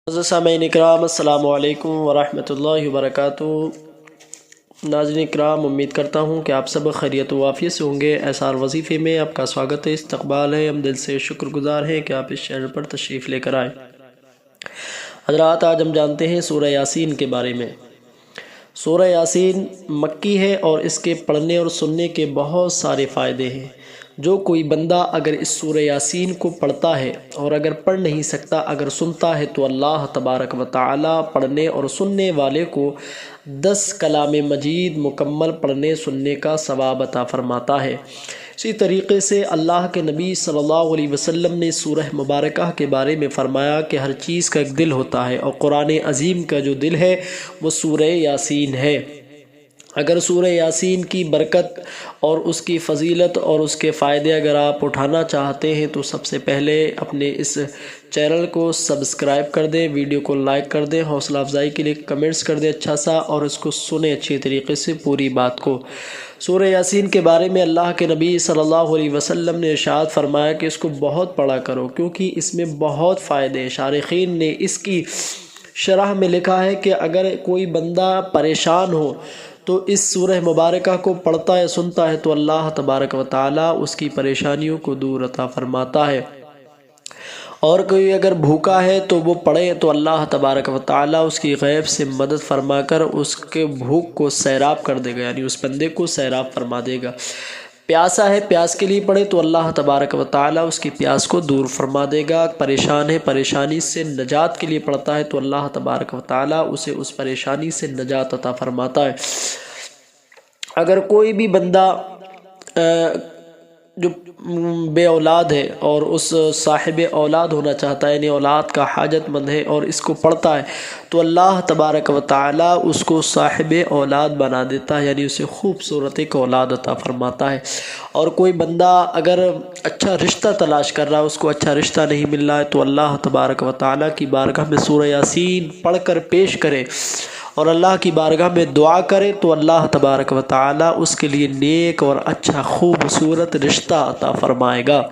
سامعین اکرام السلام علیکم ورحمۃ اللہ وبرکاتہ۔ ناظرین اکرام، امید کرتا ہوں کہ آپ سب خیریت و عافیت سے ہوں گے۔ ایسار وظیفے میں آپ کا سواگت ہے، استقبال ہے۔ ہم دل سے شکر گزار ہیں کہ آپ اس چینل پر تشریف لے کر آئے۔ حضرات، آج ہم جانتے ہیں سورہ یاسین کے بارے میں۔ سورہ یاسین مکی ہے اور اس کے پڑھنے اور سننے کے بہت سارے فائدے ہیں۔ جو کوئی بندہ اگر اس سورہ یاسین کو پڑھتا ہے اور اگر پڑھ نہیں سکتا، اگر سنتا ہے، تو اللہ تبارک و تعالی پڑھنے اور سننے والے کو 10 کلام مجید مکمل پڑھنے سننے کا ثواب عطا فرماتا ہے۔ اسی طریقے سے اللہ کے نبی صلی اللہ علیہ وسلم نے سورہ مبارکہ کے بارے میں فرمایا کہ ہر چیز کا ایک دل ہوتا ہے، اور قرآن عظیم کا جو دل ہے وہ سورہ یاسین ہے۔ اگر سورہ یاسین کی برکت اور اس کی فضیلت اور اس کے فائدے اگر آپ اٹھانا چاہتے ہیں تو سب سے پہلے اپنے اس چینل کو سبسکرائب کر دیں، ویڈیو کو لائک کر دیں، حوصلہ افزائی کے لیے کمنٹس کر دیں اچھا سا، اور اس کو سنیں اچھی طریقے سے پوری بات کو۔ سورہ یاسین کے بارے میں اللہ کے نبی صلی اللہ علیہ وسلم نے ارشاد فرمایا کہ اس کو بہت پڑھا کرو، کیونکہ اس میں بہت فائدے ہیں۔ شارحین نے اس کی شرح میں لکھا ہے کہ اگر کوئی بندہ پریشان ہو تو اس سورہ مبارکہ کو پڑھتا ہے، سنتا ہے، تو اللہ تبارک و تعالی اس کی پریشانیوں کو دور عطا فرماتا ہے۔ اور کوئی اگر بھوکا ہے تو وہ پڑھے تو اللہ تبارک و تعالی اس کی غیب سے مدد فرما کر اس کے بھوک کو سیراب کر دے گا، یعنی اس بندے کو سیراب فرما دے گا۔ پیاسا ہے، پیاس کے لیے پڑھے تو اللہ تبارک و تعالی اس کی پیاس کو دور فرما دے گا۔ پریشان ہے، پریشانی سے نجات کے لیے پڑھتا ہے تو اللہ تبارک و تعالی اسے اس پریشانی سے نجات عطا فرماتا ہے۔ اگر کوئی بھی بندہ جو بے اولاد ہے اور اس صاحب اولاد ہونا چاہتا ہے، یعنی اولاد کا حاجت مند ہے اور اس کو پڑھتا ہے تو اللہ تبارک و تعالی اس کو صاحب اولاد بنا دیتا ہے، یعنی اسے خوبصورت ایک اولاد عطا فرماتا ہے۔ اور کوئی بندہ اگر اچھا رشتہ تلاش کر رہا ہے، اس کو اچھا رشتہ نہیں مل رہا ہے، تو اللہ تبارک و تعالی کی بارگاہ میں سورہ یاسین پڑھ کر پیش کرے اور اللہ کی بارگاہ میں دعا کرے تو اللہ تبارک و تعالی اس کے لیے نیک اور اچھا خوبصورت رشتہ عطا فرمائے گا۔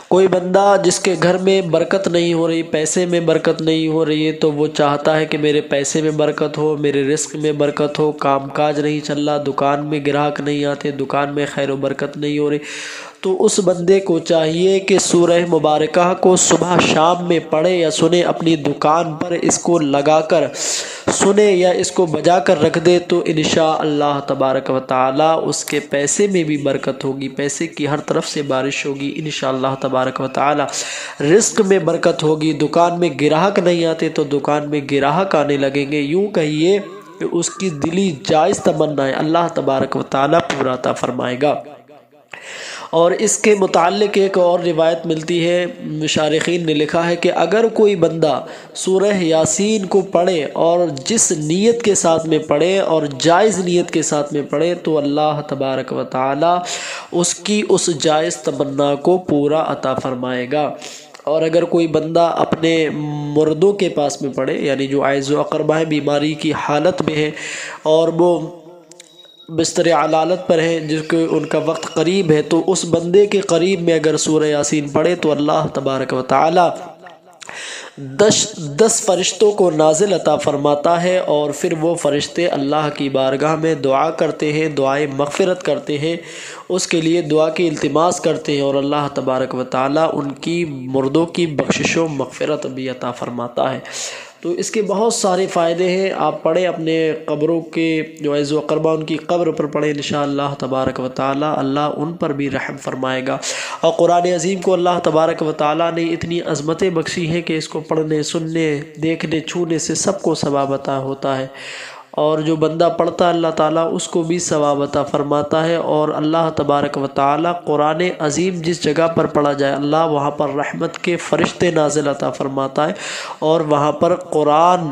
کوئی بندہ جس کے گھر میں برکت نہیں ہو رہی، پیسے میں برکت نہیں ہو رہی ہے، تو وہ چاہتا ہے کہ میرے پیسے میں برکت ہو، میرے رزق میں برکت ہو، کام کاج نہیں چل رہا، دکان میں گراہک نہیں آتے، دکان میں خیر و برکت نہیں ہو رہی، تو اس بندے کو چاہیے کہ سورہ مبارکہ کو صبح شام میں پڑھے یا سنے، اپنی دکان پر اس کو لگا کر سنے یا اس کو بجا کر رکھ دے، تو انشاءاللہ تبارک و تعالی اس کے پیسے میں بھی برکت ہوگی، پیسے کی ہر طرف سے بارش ہوگی انشاءاللہ تبارک و تعالی، رزق میں برکت ہوگی۔ دکان میں گراہک نہیں آتے تو دکان میں گراہک آنے لگیں گے۔ یوں کہیے کہ اس کی دلی جائز تمنا ہے، اللہ تبارک و تعالی پورا عطا فرمائے گا۔ اور اس کے متعلق ایک اور روایت ملتی ہے، مشارخین نے لکھا ہے کہ اگر کوئی بندہ سورہ یاسین کو پڑھے اور جس نیت کے ساتھ میں پڑھے اور جائز نیت کے ساتھ میں پڑھے تو اللہ تبارک و تعالی اس کی اس جائز تمنا کو پورا عطا فرمائے گا۔ اور اگر کوئی بندہ اپنے مردوں کے پاس میں پڑھے، یعنی جو عائز و اقربا بیماری کی حالت میں ہے اور وہ بستر علالت پر ہیں، جس کو ان کا وقت قریب ہے، تو اس بندے کے قریب میں اگر سورہ یاسین پڑھے تو اللہ تبارک و تعالی 10 فرشتوں کو نازل عطا فرماتا ہے، اور پھر وہ فرشتے اللہ کی بارگاہ میں دعا کرتے ہیں، دعائے مغفرت کرتے ہیں، اس کے لیے دعا کی التماس کرتے ہیں، اور اللہ تبارک و تعالی ان کی مردوں کی بخشش و مغفرت بھی عطا فرماتا ہے۔ تو اس کے بہت سارے فائدے ہیں۔ آپ پڑھیں، اپنے قبروں کے جو عزیز و اقربا ان کی قبر پر پڑھیں، انشاءاللہ تبارک و تعالی اللہ ان پر بھی رحم فرمائے گا۔ اور قرآن عظیم کو اللہ تبارک و تعالی نے اتنی عظمتیں بخشی ہیں کہ اس کو پڑھنے، سننے، دیکھنے، چھونے سے سب کو ثواب عطا ہوتا ہے، اور جو بندہ پڑھتا ہے اللہ تعالیٰ اس کو بھی ثواب عطا فرماتا ہے۔ اور اللہ تبارک و تعالیٰ قرآن عظیم جس جگہ پر پڑھا جائے، اللہ وہاں پر رحمت کے فرشتے نازل عطا فرماتا ہے، اور وہاں پر قرآن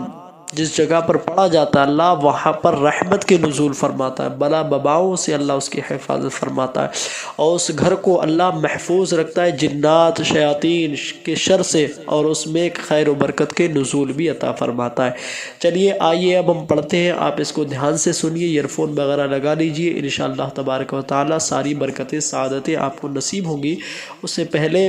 جس جگہ پر پڑھا جاتا ہے اللہ وہاں پر رحمت کے نزول فرماتا ہے، بلا بباؤں سے اللہ اس کی حفاظت فرماتا ہے، اور اس گھر کو اللہ محفوظ رکھتا ہے جنات شیاطین کے شر سے، اور اس میں ایک خیر و برکت کے نزول بھی عطا فرماتا ہے۔ چلیے آئیے اب ہم پڑھتے ہیں، آپ اس کو دھیان سے سنیے، ایئر فون وغیرہ لگا لیجئے، انشاءاللہ تبارک و تعالی ساری برکتیں سعادتیں آپ کو نصیب ہوں گی۔ اس سے پہلے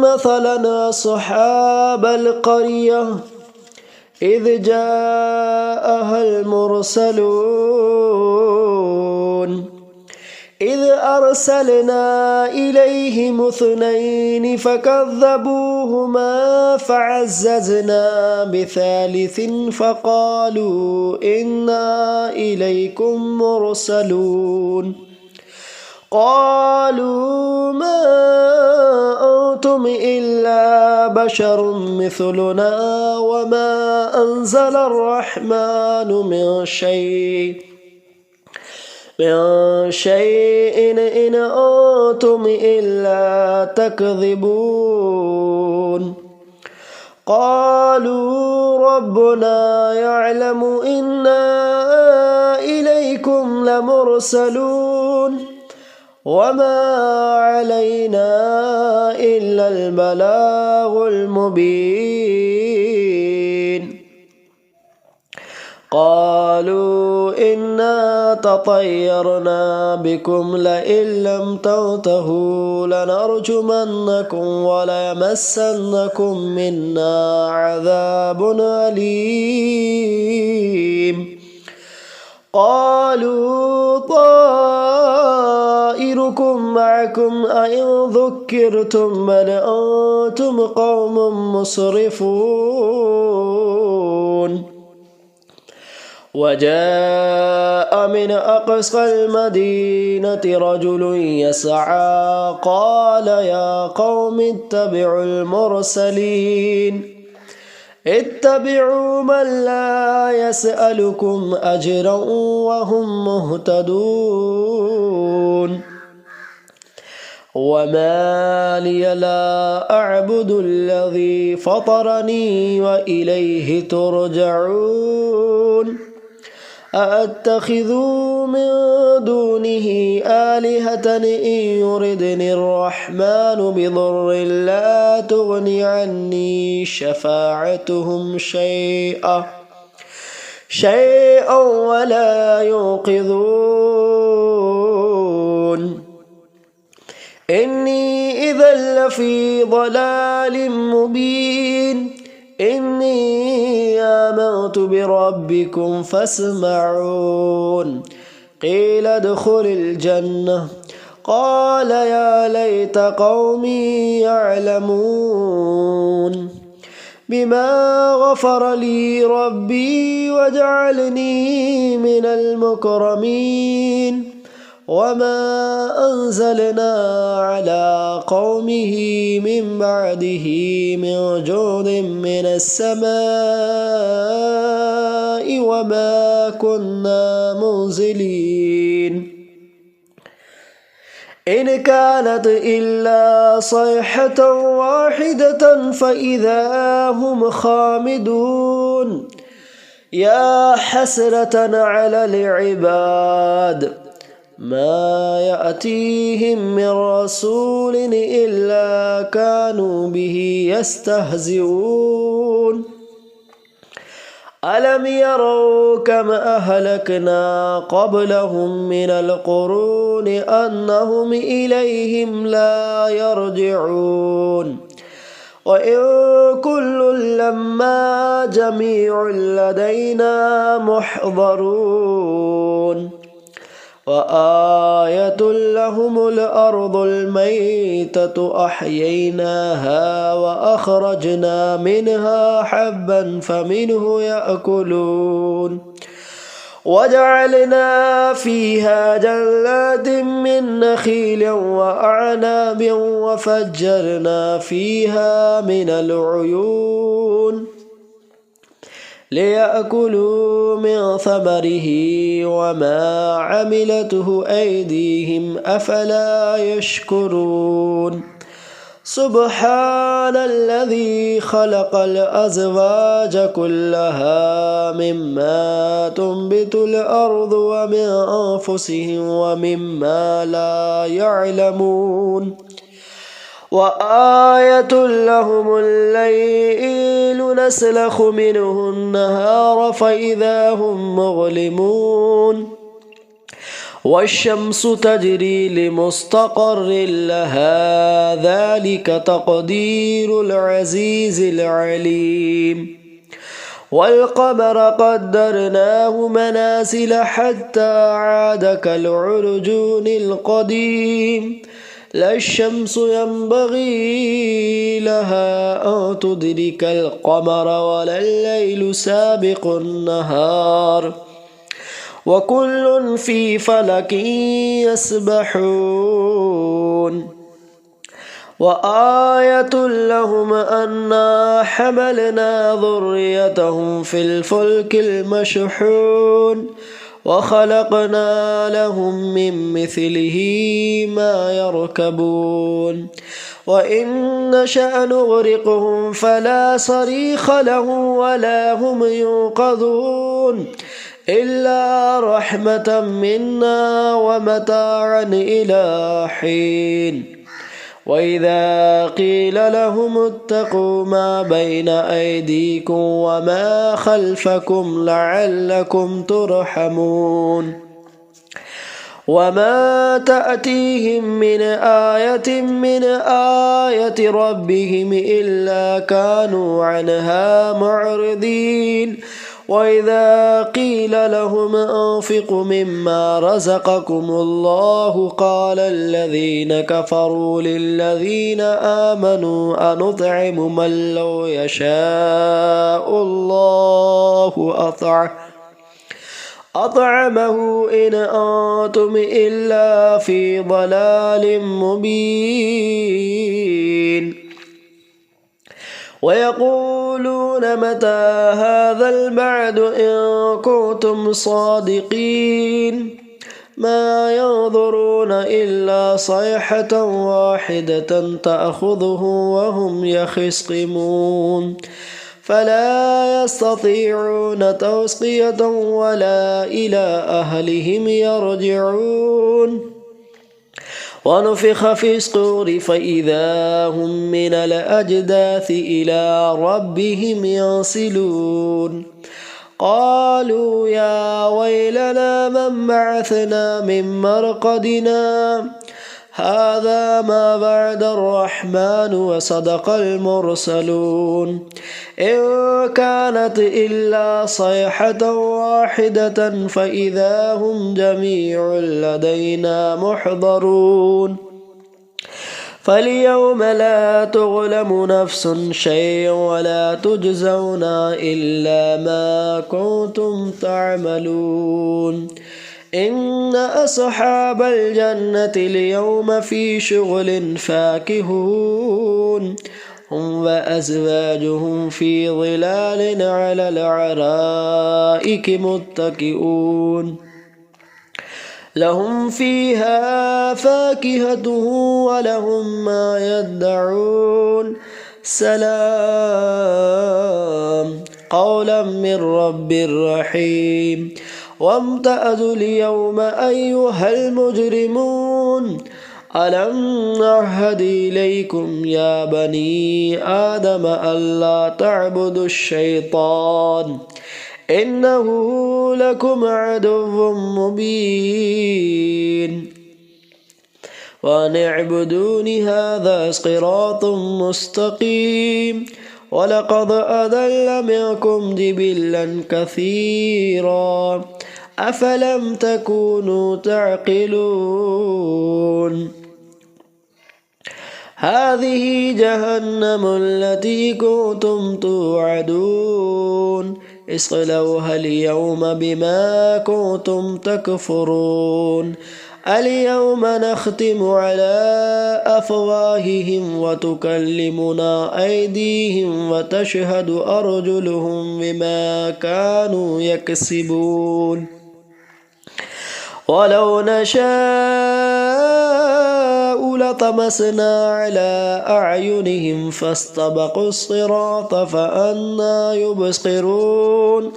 مثلا أصحاب القرية إذ جاءها المرسلون إذ أرسلنا إليهم اثنين فكذبوهما فعززنا بثالث فقالوا إنا إليكم مرسلون قالوا ما أنتم إلا بشر مثلنا وما أنزل الرحمن من شيء إن أنتم إلا تكذبون قالوا ربنا يعلم إنا إليكم لمرسلون وما علينا إلا البلاغ المبين قالوا إنا تطيرنا بكم لئن لم تنتهوا لنرجمنكم وليمسنكم منا عذاب أليم قالوا طائركم معكم أئن ذكرتم بل أنتم قوم مسرفون وجاء من أقصى المدينة رجل يسعى قال يا قوم اتبعوا المرسلين اتبعوا من لا يسألكم أجرا وهم مهتدون وما لي لا أعبد الذي فطرني وإليه ترجعون أأتخذ من دونه آلهة إن يردني الرحمن بضر لا تغني عني شفاعتهم شيئا ولا يوقظون إني إذا لفي ضلال مبين إني آمنت بربكم فاسمعون قيل ادخل الجنة قال يا ليت قومي يعلمون بما غفر لي ربي وجعلني من المكرمين وما أنزلنا على قومه من بعده من جود من السماء وما كنا منزلين إن كانت إلا صيحة واحدة فإذا هم خامدون يا حسرة على العباد ما يأتيهم من رسول إلا كانوا به يستهزئون ألم يروا كم أهلكنا قبلهم من القرون أنهم إليهم لا يرجعون وإن كل لما جميع لدينا محضرون وآية لهم الأرض الميتة أحييناها وأخرجنا منها حبا فمنه يأكلون وجعلنا فيها جنات من نخيل وأعناب وفجرنا فيها من العيون ليأكلوا من ثمره وما عملته أيديهم أفلا يشكرون سبحان الذي خلق الأزواج كلها مما تنبت الأرض ومن أنفسهم ومما لا يعلمون وآية لهم الليل نسلخ منه النهار فإذا هم مظلمون والشمس تجري لمستقر لها ذلك تقدير العزيز العليم والقمر قدرناه منازل حتى عاد كالعرجون القديم لا الشمس ينبغي لها أن تدرك القمر ولا الليل سابق النهار وكل في فلك يسبحون وآية لهم أنا حملنا ذريتهم في الفلك المشحون وخلقنا لهم من مثله ما يركبون وإن نشأ نغرقهم فلا صريخ لهم ولا هم ينقذون إلا رحمة منا ومتاعا إلى حين وإذا قيل لهم اتقوا ما بين أيديكم وما خلفكم لعلكم ترحمون وما تأتيهم من آية ربهم إلا كانوا عنها معرضين وإذا قيل لهم أنفقوا مما رزقكم الله قال الذين كفروا للذين آمنوا أنطعم من لو يشاء الله أطعمه إن أنتم إلا في ضلال مبين ويقولون متى هذا البعد إن كنتم صادقين ما ينظرون إلا صيحة واحدة تأخذهم وهم يخصمون فلا يستطيعون توصية ولا إلى أهلهم يرجعون ونفخ في الصور فإذا هم من الأجداث إلى ربهم ينسلون قالوا يا ويلنا من بعثنا من مرقدنا هذا ما وعد الرحمن وصدق المرسلون إن كانت إلا صيحة واحدة فإذا هم جميع لدينا محضرون فاليوم لا تظلم نفس شيئا ولا تجزون إلا ما كنتم تعملون إن أصحاب الجنة اليوم في شغل فاكهون هم وأزواجهم في ظلال على الأرائك متكئون لهم فيها فاكهة ولهم ما يدعون سلام قولا من رب رحيم وامتازوا اليوم أيها المجرمون ألم نعهد إليكم يا بني آدم ألا تعبدوا الشيطان إنه لكم عدو مبين وأن اعبدوني هذا صراط مستقيم ولقد أضل منكم جبلا كثيرا أفلم تكونوا تعقلون هذه جهنم التي كنتم توعدون اصلوها اليوم بما كنتم تكفرون اليوم نختم على أفواههم وتكلمنا أيديهم وتشهد أرجلهم بما كانوا يكسبون ولو نشاء لطمسنا على أعينهم فاستبقوا الصراط فأنى يبصرون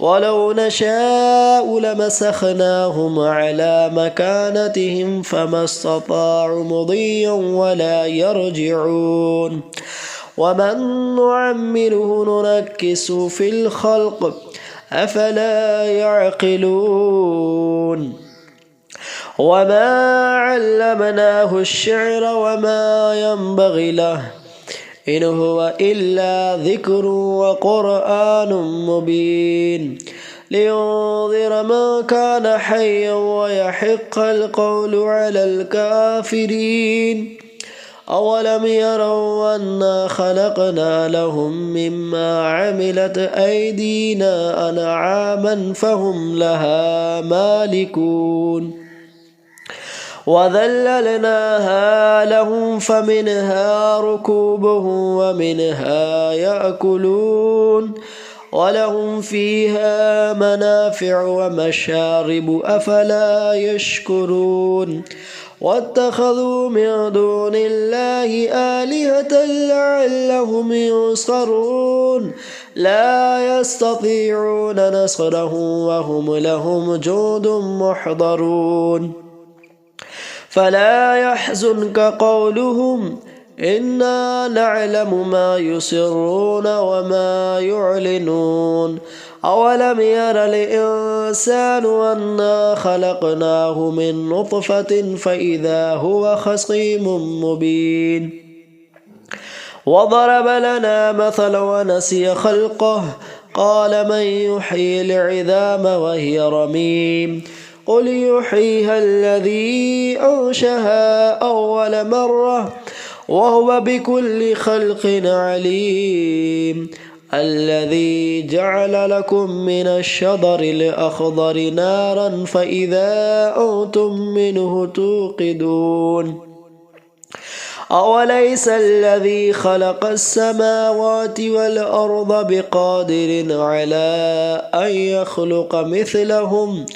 ولو نشاء لمسخناهم على مكانتهم فما استطاعوا مضيا ولا يرجعون ومن نعمره ننكس في الخلق أفلا يعقلون وما علمناه الشعر وما ينبغي له إن هو إلا ذكر وقرآن مبين لينذر من كان حيا ويحق القول على الكافرين أولم يروا أنا خلقنا لهم مما عملت أيدينا أنعاما فهم لها مالكون وذللناها لهم فمنها ركوبهم ومنها يأكلون ولهم فيها منافع ومشارب أفلا يشكرون واتخذوا من دون الله آلهة لعلهم ينصرون لا يستطيعون نصرهم وهم لهم جند محضرون فلا يحزنك قولهم إنا نعلم ما يسرون وما يعلنون أولم ير الإنسان أنا خلقناه من نطفة فإذا هو خصيم مبين وضرب لنا مثلا ونسي خلقه قال من يحيي العظام وهي رميم قل يحييها الذي أنشأها أول مرة وهو بكل خلق عليم الذي جعل لكم من الشجر الأخضر نارا فإذا أنتم منه توقدون أوليس الذي خلق السماوات والأرض بقادر على أن يخلق مثلهم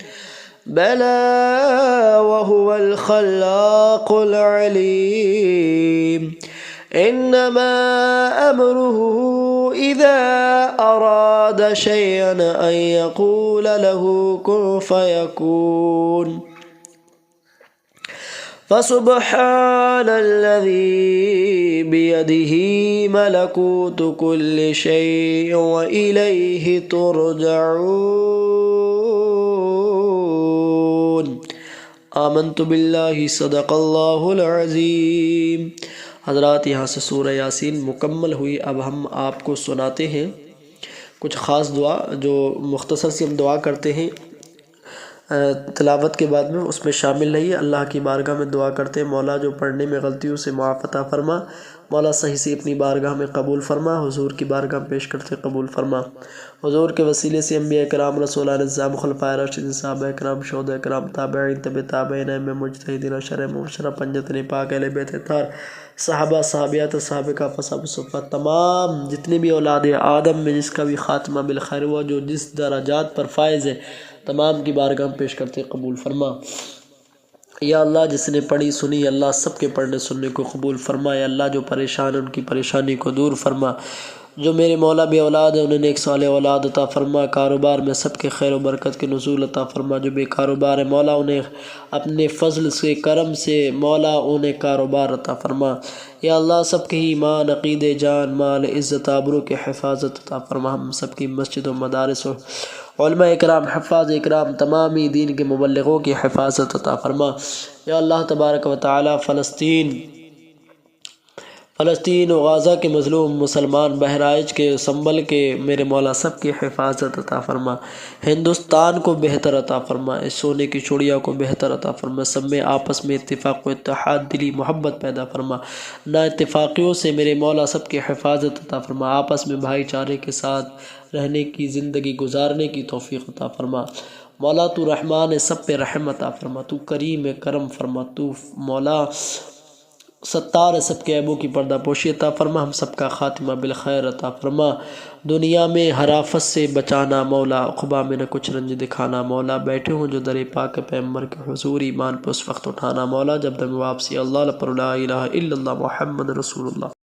بلى وهو الخلاق العليم إنما أمره إذا أراد شيئا أن يقول له كن فيكون فسبحان الذي بيده ملكوت كل شيء وإليه ترجعون آمنت باللہ صدق اللہ العظیم۔ حضرات یہاں سے سورہ یاسین مکمل ہوئی۔ اب ہم آپ کو سناتے ہیں کچھ خاص دعا جو مختصر سی ہم دعا کرتے ہیں تلاوت کے بعد میں، اس میں شامل رہیے۔ اللہ کی بارگاہ میں دعا کرتے ہیں مولا جو پڑھنے میں غلطیوں سے معاف عطا فرما، مولا صحیح سے اپنی بارگاہ میں قبول فرما، حضور کی بارگاہ میں پیش کرتے قبول فرما۔ حضور کے وسیلے سے انبیاء کرام، رسولان نظام، خلفائے راشدین، صحابہ کرام، شہداء کرام، تابعین، تبع تابعین، ائمہ مجتہدین، اشرار مبشرہ، پنجتن پاک، اہل بیت اطہار، صحابہ، صحابیات، صحابہ اصحاب صفوہ، تمام جتنے بھی اولاد آدم میں جس کا بھی خاتمہ بالخیر ہوا، جو جس درجات پر فائز ہے، تمام کی بارگاہ میں پیش کرتے قبول فرما۔ یا اللہ جس نے پڑھی سنی، اللہ سب کے پڑھنے سننے کو قبول فرما۔ یا اللہ جو پریشان ان کی پریشانی کو دور فرما۔ جو میرے مولا بے اولاد ہیں انہیں نیک صالح اولاد عطا فرما۔ کاروبار میں سب کے خیر و برکت کے نزول عطا فرما۔ جو بے کاروبار ہے مولا انہیں اپنے فضل سے، کرم سے مولا انہیں کاروبار عطا فرما۔ یا اللہ سب کے ایمان، عقیدے، جان، مال، عزت، آبرو کے حفاظت عطا فرما۔ ہم سب کی مسجد و مدارس و علماء اکرام، حفاظ اکرام، تمامی دین کے مبلغوں کی حفاظت عطا فرما۔ یا اللہ تبارک و تعالی فلسطین و غزہ کے مظلوم مسلمان بہرائچ کے، سنبل کے میرے مولا سب کی حفاظت عطا فرما۔ ہندوستان کو بہتر عطا فرما، اس سونے کی چڑیا کو بہتر عطا فرما۔ سب میں آپس میں اتفاق و اتحاد، دلی محبت پیدا فرما۔ نا اتفاقیوں سے میرے مولا سب کی حفاظت عطا فرما۔ آپس میں بھائی چارے کے ساتھ رہنے کی، زندگی گزارنے کی توفیق عطا فرما۔ مولا تو رحمان ہے، سب پہ رحم عطا فرما۔ تو کریم ہے، کرم فرما۔ تو مولا ستار ہے، سب کے عیبوں کی پردہ پوشی عطا فرما۔ ہم سب کا خاتمہ بالخیر عطا فرما۔ دنیا میں ہر آفت سے بچانا مولا، عقبہ میں نہ کچھ رنج دکھانا مولا۔ بیٹھے ہوں جو در پاک پیغمبر کے حضور، ایمان پہ اس وقت اٹھانا مولا جب دم واپسی۔ اللہ پر لا الہ الا اللہ محمد رسول اللہ۔